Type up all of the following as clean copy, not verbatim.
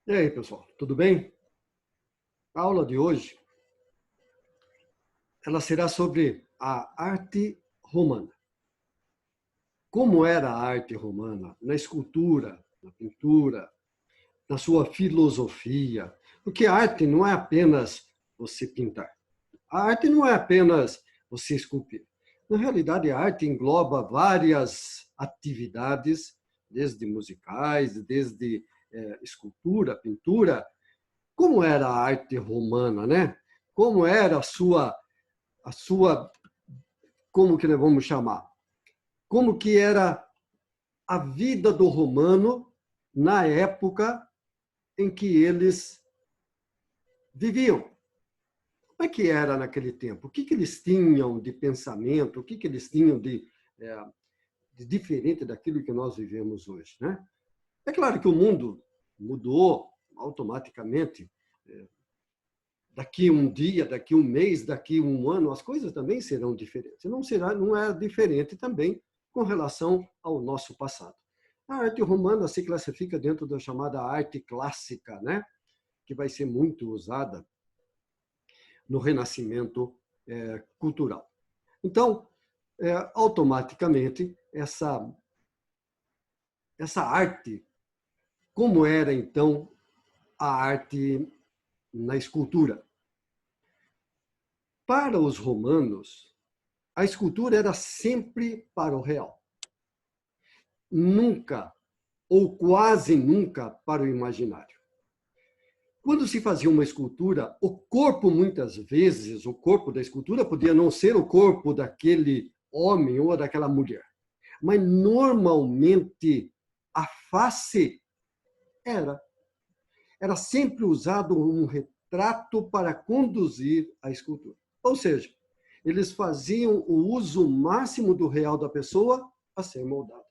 E aí, pessoal, tudo bem? A aula de hoje, ela será sobre a arte romana. Como era a arte romana na escultura, na pintura, na sua filosofia? Porque a arte não é apenas você pintar. A arte não é apenas você esculpir. Na realidade, a arte engloba várias atividades, desde musicais, desde escultura, pintura. Como era a arte romana, né? Como era a sua, como que nós vamos chamar? Como que era a vida do romano na época em que eles viviam? Como é que era naquele tempo? O que que eles tinham de pensamento? O que que eles tinham de diferente daquilo que nós vivemos hoje, né? É claro que o mundo mudou automaticamente. Daqui um dia, daqui um mês, daqui um ano, as coisas também serão diferentes. Não é diferente também com relação ao nosso passado. A arte romana se classifica dentro da chamada arte clássica, né? Que vai ser muito usada no renascimento cultural. Então, automaticamente, essa arte, como era então a arte na escultura? Para os romanos, a escultura era sempre para o real. Nunca, ou quase nunca, para o imaginário. Quando se fazia uma escultura, o corpo, muitas vezes, o corpo da escultura podia não ser o corpo daquele homem ou daquela mulher, mas normalmente a face era. Era sempre usado um retrato para conduzir a escultura. Ou seja, eles faziam o uso máximo do real da pessoa a ser moldada.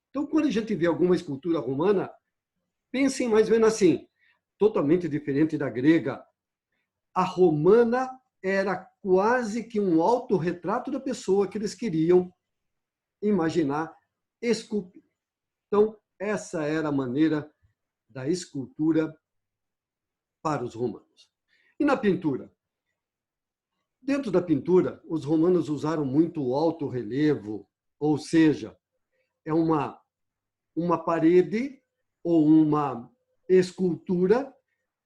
Então, quando a gente vê alguma escultura romana, pensem mais ou menos assim, totalmente diferente da grega. A romana era quase que um autorretrato da pessoa que eles queriam imaginar esculpir. Então, essa era a maneira da escultura para os romanos. E na pintura? Dentro da pintura, os romanos usaram muito o alto relevo, ou seja, é uma parede ou uma escultura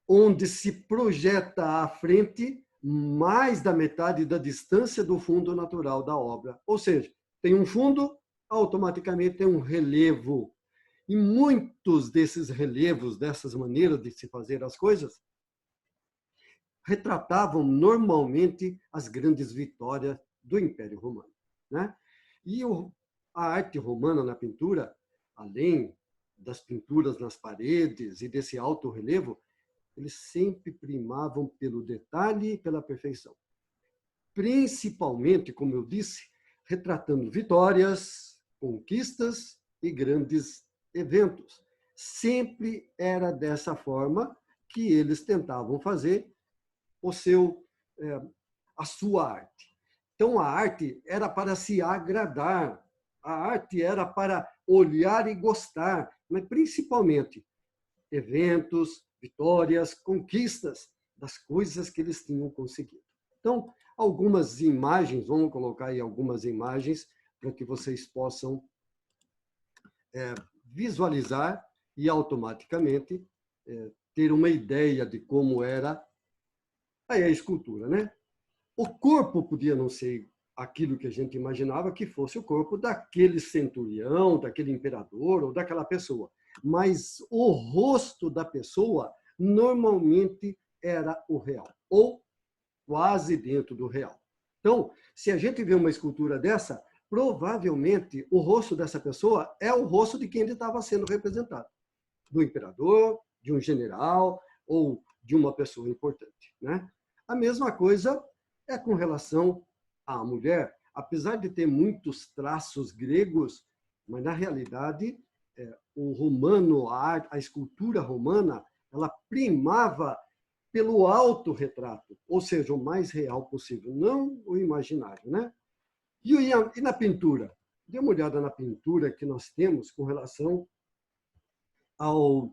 onde se projeta à frente mais da metade da distância do fundo natural da obra. Ou seja, tem um fundo, automaticamente tem um relevo. E muitos desses relevos, dessas maneiras de se fazer as coisas, retratavam normalmente as grandes vitórias do Império Romano, né? E a arte romana na pintura, além das pinturas nas paredes e desse alto relevo, eles sempre primavam pelo detalhe e pela perfeição. Principalmente, como eu disse, retratando vitórias, conquistas e grandes eventos. Sempre era dessa forma que eles tentavam fazer a sua arte. Então, a arte era para se agradar, a arte era para olhar e gostar, mas principalmente eventos, vitórias, conquistas das coisas que eles tinham conseguido. Então, algumas imagens, vamos colocar aí algumas imagens para que vocês possam visualizar e automaticamente ter uma ideia de como era aí a escultura, né? O corpo podia não ser aquilo que a gente imaginava que fosse o corpo daquele centurião, daquele imperador ou daquela pessoa, mas o rosto da pessoa normalmente era o real, ou quase dentro do real. Então, se a gente vê uma escultura dessa, provavelmente o rosto dessa pessoa é o rosto de quem ele estava sendo representado, do imperador, de um general ou de uma pessoa importante, né? A mesma coisa é com relação à mulher. Apesar de ter muitos traços gregos, mas na realidade o romano, a escultura romana, ela primava pelo autorretrato, ou seja, o mais real possível, não o imaginário, né? E na pintura? Dê uma olhada na pintura que nós temos com relação ao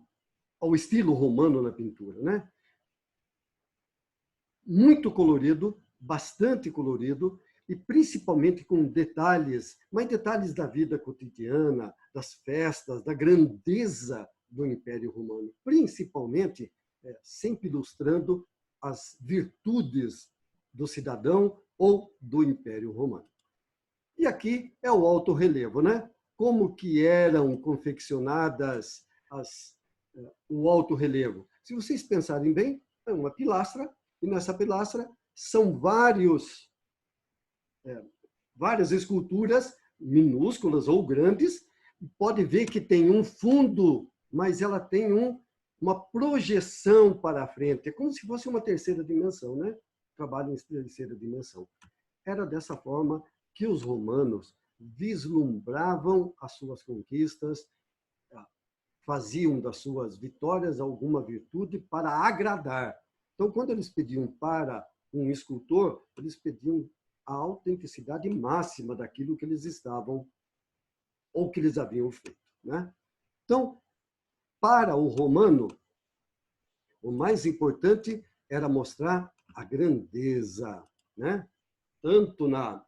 ao estilo romano na pintura, né? Muito colorido, bastante colorido, e principalmente com detalhes, mais detalhes da vida cotidiana, das festas, da grandeza do Império Romano, principalmente sempre ilustrando as virtudes do cidadão ou do Império Romano. E aqui é o alto relevo, né? Como que eram confeccionadas o alto relevo? Se vocês pensarem bem, é uma pilastra, e nessa pilastra são várias esculturas minúsculas ou grandes. Pode ver que tem um fundo, mas ela tem uma projeção para a frente. É como se fosse uma terceira dimensão, né? Trabalho em terceira dimensão. Era dessa forma que os romanos vislumbravam as suas conquistas, faziam das suas vitórias alguma virtude para agradar. Então, quando eles pediam para um escultor, eles pediam a autenticidade máxima daquilo que eles estavam ou que eles haviam feito, né? Então, para o romano, o mais importante era mostrar a grandeza, né? Tanto na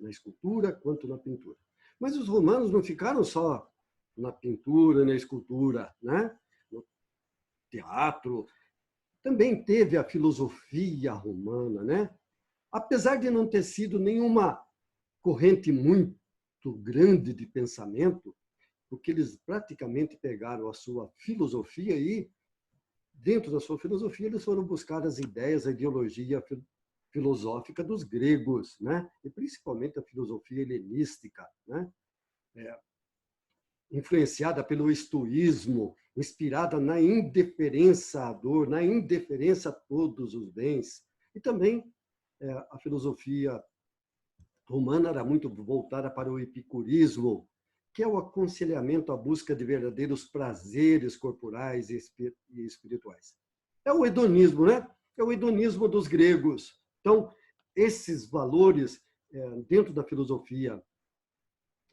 escultura quanto na pintura. Mas os romanos não ficaram só na pintura, na escultura, né? No teatro. Também teve a filosofia romana, né? Apesar de não ter sido nenhuma corrente muito grande de pensamento, porque eles praticamente pegaram a sua filosofia e, dentro da sua filosofia, eles foram buscar as ideias, a ideologia filosófica dos gregos, né? E principalmente a filosofia helenística, né? Influenciada pelo estoísmo, inspirada na indiferença à dor, na indiferença a todos os bens. E também a filosofia romana era muito voltada para o epicurismo, que é o aconselhamento à busca de verdadeiros prazeres corporais e espirituais. É o hedonismo, né? É o hedonismo dos gregos. Então, esses valores, dentro da filosofia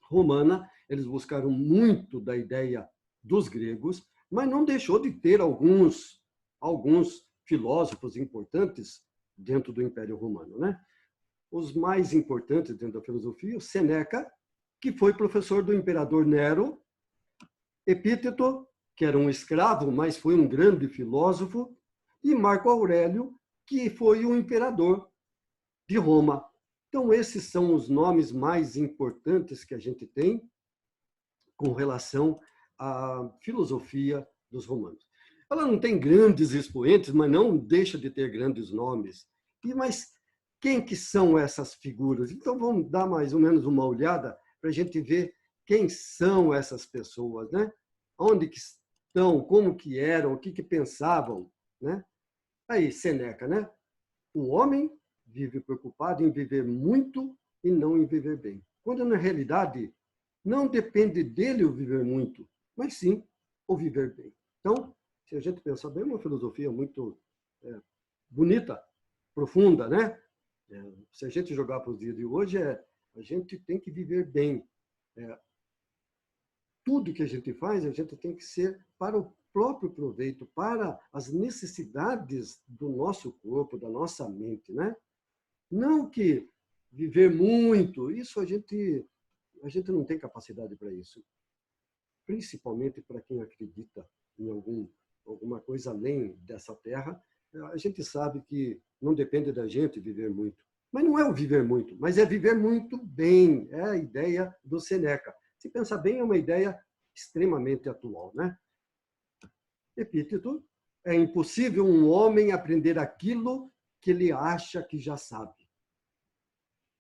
romana, eles buscaram muito da ideia dos gregos, mas não deixou de ter alguns filósofos importantes dentro do Império Romano, né? Os mais importantes dentro da filosofia, o Sêneca, que foi professor do imperador Nero, Epíteto, que era um escravo, mas foi um grande filósofo, e Marco Aurélio, que foi o imperador de Roma. Então, esses são os nomes mais importantes que a gente tem com relação à filosofia dos romanos. Ela não tem grandes expoentes, mas não deixa de ter grandes nomes. Mas quem que são essas figuras? Então, vamos dar mais ou menos uma olhada para a gente ver quem são essas pessoas, né? Onde que estão, como que eram, o que que pensavam, né? Aí, Sêneca, né? O homem vive preocupado em viver muito e não em viver bem. Quando, na realidade, não depende dele o viver muito, mas sim o viver bem. Então, se a gente pensar bem, é uma filosofia muito bonita, profunda, né? Se a gente jogar para os dias de hoje, a gente tem que viver bem. Tudo que a gente faz, a gente tem que ser para o próprio proveito, para as necessidades do nosso corpo, da nossa mente, né? Não que viver muito, isso a gente não tem capacidade para isso. Principalmente para quem acredita em alguma coisa além dessa terra, a gente sabe que não depende da gente viver muito. Mas não é o viver muito, mas é viver muito bem. É a ideia do Sêneca. Se pensar bem, é uma ideia extremamente atual, né? Epíteto: é impossível um homem aprender aquilo que ele acha que já sabe.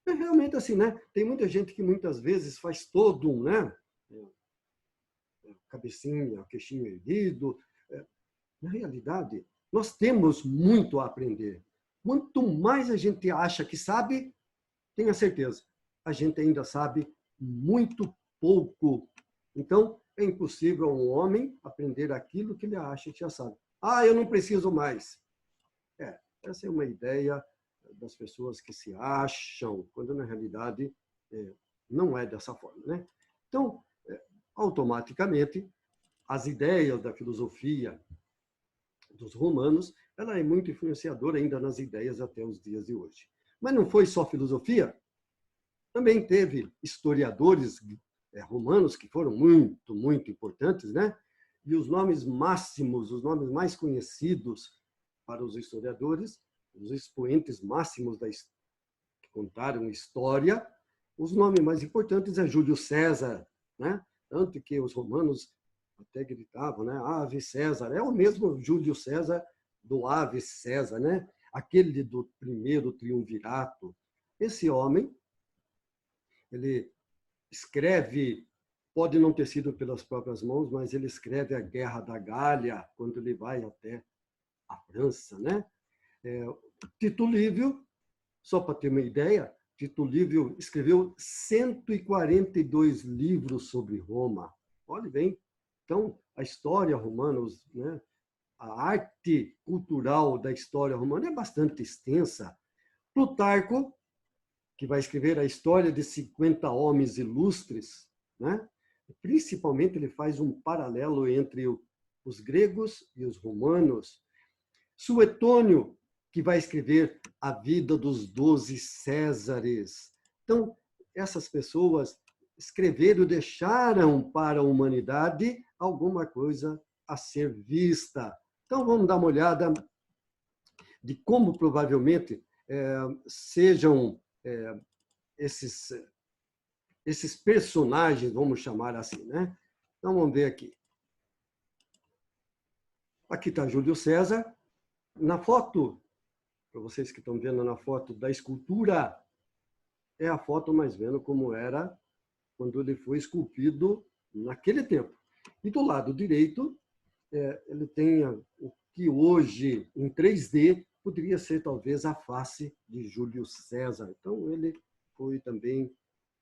É realmente assim, né? Tem muita gente que muitas vezes faz todo né? Cabecinha, queixinho erguido. Na realidade, nós temos muito a aprender. Quanto mais a gente acha que sabe, tenha certeza, a gente ainda sabe muito pouco. Então, é impossível um homem aprender aquilo que ele acha que já sabe. Ah, eu não preciso mais. Essa é uma ideia das pessoas que se acham, quando na realidade não é dessa forma, né? Então, automaticamente, as ideias da filosofia dos romanos, ela é muito influenciadora ainda nas ideias até os dias de hoje. Mas não foi só filosofia, também teve historiadores romanos que foram muito, muito importantes, né? E os nomes máximos, os nomes mais conhecidos para os historiadores, os expoentes máximos que contaram história, os nomes mais importantes é Júlio César, né? Tanto que os romanos até gritavam, né? Ave César, é o mesmo Júlio César do Ave César, né? Aquele do primeiro triunvirato. Esse homem, ele escreve, pode não ter sido pelas próprias mãos, mas ele escreve a Guerra da Gália, quando ele vai até a França, né? Tito Livio, só para ter uma ideia, Tito Livio escreveu 142 livros sobre Roma. Olhe bem, então, a história romana, né, a arte cultural da história romana é bastante extensa. Plutarco, que vai escrever a história de 50 homens ilustres, né? Principalmente ele faz um paralelo entre os gregos e os romanos. Suetônio, que vai escrever a vida dos 12 Césares. Então, essas pessoas escreveram, deixaram para a humanidade alguma coisa a ser vista. Então, vamos dar uma olhada de como provavelmente sejam esses personagens, vamos chamar assim, né? Então, vamos ver aqui. Aqui está Júlio César. Na foto, para vocês que estão vendo na foto da escultura, é a foto mais ou menos como era quando ele foi esculpido naquele tempo. E do lado direito, ele tem o que hoje, em 3D, poderia ser talvez a face de Júlio César. Então, ele foi também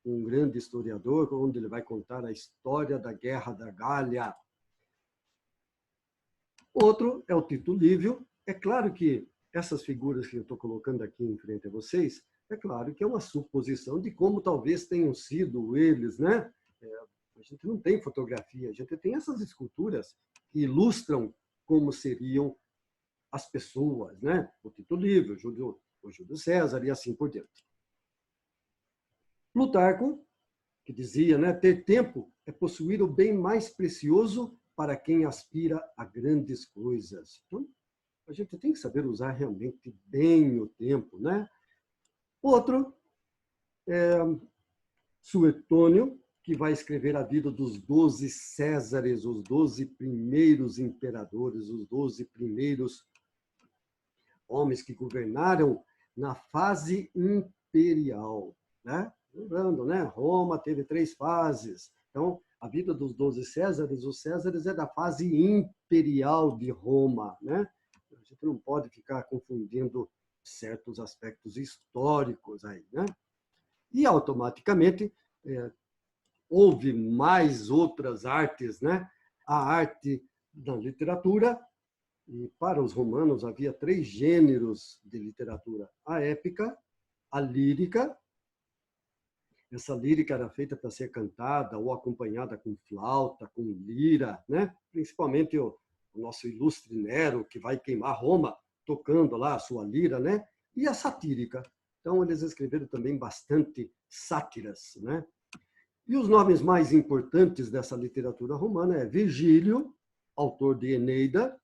um grande historiador, onde ele vai contar a história da Guerra da Gália. Outro é o Tito Livio. É claro que essas figuras que eu estou colocando aqui em frente a vocês, é claro que é uma suposição de como talvez tenham sido eles, né? A gente não tem fotografia, a gente tem essas esculturas que ilustram como seriam as pessoas, né? O Tito Livio, o Júlio César e assim por diante. Plutarco, que dizia, né, ter tempo é possuir o bem mais precioso para quem aspira a grandes coisas. Então, a gente tem que saber usar realmente bem o tempo, né? Outro é Suetônio, que vai escrever a vida dos 12 Césares, os 12 primeiros imperadores, os 12 primeiros homens que governaram na fase imperial, né? Lembrando, né? Roma teve 3 fases. Então, a vida dos 12 Césares, os Césares é da fase imperial de Roma, né? A gente não pode ficar confundindo certos aspectos históricos aí, né? E automaticamente houve mais outras artes, né? A arte da literatura, e para os romanos havia 3 gêneros de literatura: a épica, a lírica. Essa lírica era feita para ser cantada ou acompanhada com flauta, com lira, né? Principalmente o nosso ilustre Nero, que vai queimar Roma, tocando lá a sua lira, né? E a satírica. Então, eles escreveram também bastante sátiras, né? E os nomes mais importantes dessa literatura romana é Virgílio, autor de Eneida,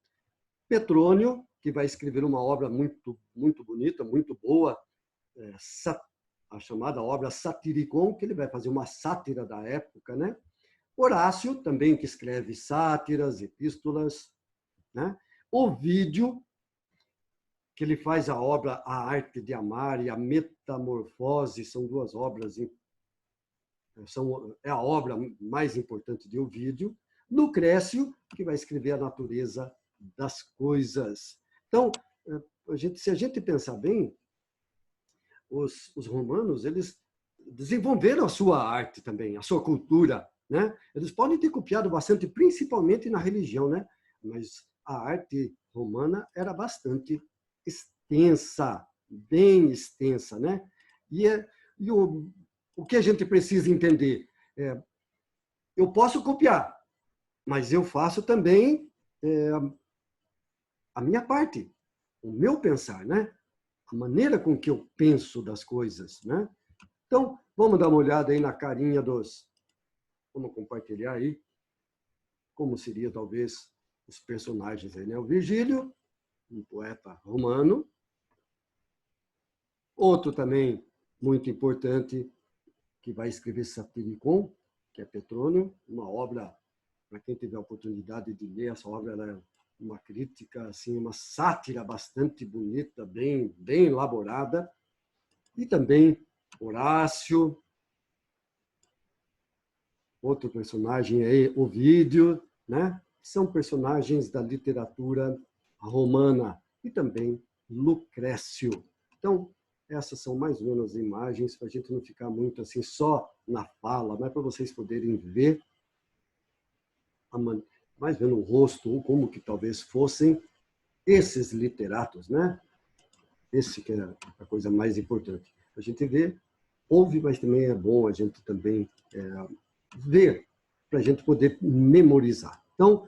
Petrônio, que vai escrever uma obra muito, muito bonita, muito boa, a chamada obra Satiricon, que ele vai fazer uma sátira da época, né? Horácio, também, que escreve sátiras, epístolas, né? Ovídio, que ele faz a obra A Arte de Amar e a Metamorfose, são 2 obras, é a obra mais importante de Ovídio. Lucrécio, que vai escrever a natureza das coisas. Então, se a gente pensar bem, os romanos, eles desenvolveram a sua arte também, a sua cultura, né? Eles podem ter copiado bastante, principalmente na religião, né? Mas a arte romana era bastante extensa, bem extensa, né? E o que a gente precisa entender? Eu posso copiar, Mas eu faço também a minha parte, o meu pensar, né? A maneira com que eu penso das coisas, né? Então, vamos dar uma olhada aí na carinha dos... Vamos compartilhar aí como seria, talvez, os personagens aí, né? O Virgílio, um poeta romano. Outro também muito importante, que vai escrever Satiricon, que é Petrônio, uma obra, para quem tiver a oportunidade de ler essa obra, ela é uma crítica, assim, uma sátira bastante bonita, bem elaborada. E também Horácio, outro personagem aí, Ovídio, né? São personagens da literatura romana, e também Lucrécio. Então, essas são mais ou menos as imagens, para a gente não ficar muito assim só na fala, mas para vocês poderem ver mais ou menos o rosto, ou como que talvez fossem esses literatos, né? Esse que é a coisa mais importante. A gente vê, ouve, mas também é bom a gente também ver, para a gente poder memorizar. Então,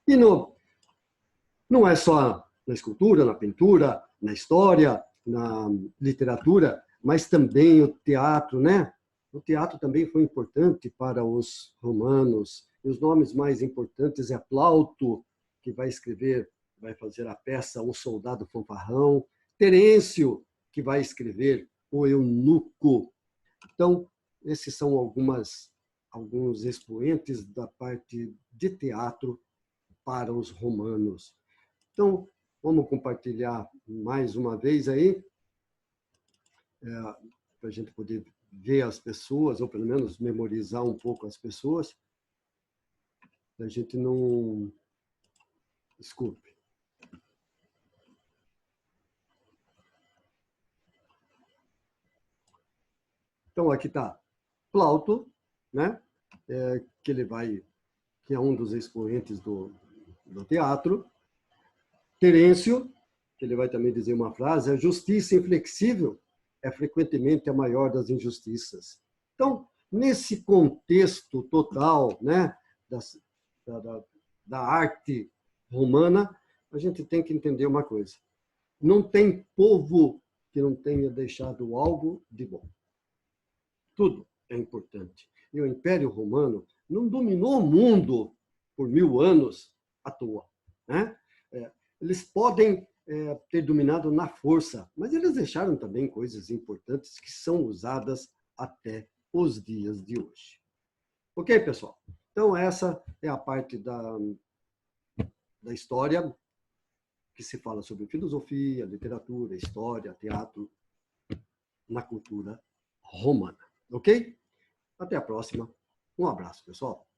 e não é só na escultura, na pintura, na história, na literatura, mas também o teatro, né? O teatro também foi importante para os romanos. E os nomes mais importantes é Plauto, que vai escrever, vai fazer a peça O Soldado Fanfarrão, Terêncio, que vai escrever O Eunuco. Então, esses são alguns expoentes da parte de teatro para os romanos. Então, vamos compartilhar mais uma vez aí, para a gente poder ver as pessoas, ou pelo menos memorizar um pouco as pessoas, para a gente não... Desculpe. Então, aqui está Plauto, né? Que é um dos expoentes do teatro. Terêncio, que ele vai também dizer uma frase: a justiça inflexível é frequentemente a maior das injustiças. Então, nesse contexto total, né, da arte romana, a gente tem que entender uma coisa: não tem povo que não tenha deixado algo de bom. Tudo é importante. E o Império Romano não dominou o mundo por 1000 anos à toa, né? Eles podem ter dominado na força, mas eles deixaram também coisas importantes que são usadas até os dias de hoje. Ok, pessoal? Então, essa é a parte da história que se fala sobre filosofia, literatura, história, teatro, na cultura romana. Ok? Até a próxima. Um abraço, pessoal.